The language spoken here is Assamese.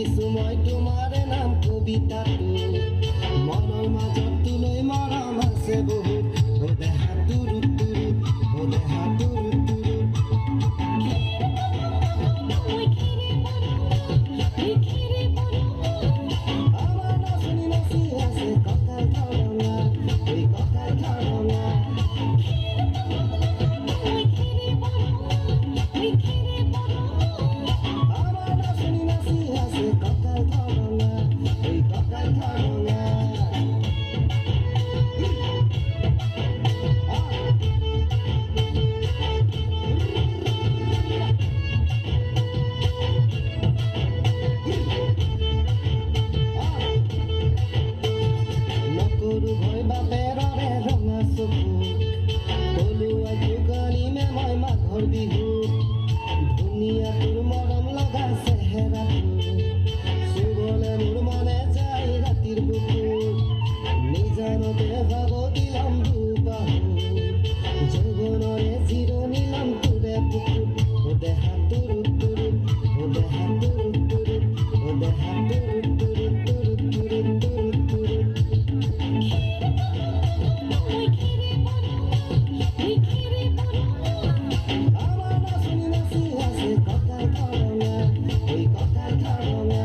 সময় তোমাৰ নাম কবিতাটো মনৰ মাজত তুলৈ মৰম আছে বহুত ও দেহা তুৰু তুৰু ও দেহা তুৰু তুৰু আমাৰ নাচনি নাচি আছে কঁকাল ধৰঙা ওই কঁকাল ধৰঙা আমাৰ নাচনি নাচি আছে কঁকাল ধৰঙা ওই কঁকাল ধৰঙা নকৰো ভয় বাপেৰৰে ৰঙা চকু কলুৱাই যোগানিমে মই মাঘৰ বিহু ধুনীয়া তোৰ মৰম লগা চেহেৰাটো চুবলে মোৰ মনে যায় ৰাতিৰ বুকুত নিজানতে যাব দিলাম দুবাহু যৌৱনৰে জিৰণি লম তোৰে বুকুত ও দেহা তুৰু তুৰু ও দেহা তুৰু তুৰু ও দেহা তুৰু তুৰু তুৰু তুৰু তুৰু তুৰু আমাৰ নাচনি নাচি আছে কঁকাল ধৰঙা ওই কঁকাল ধৰঙা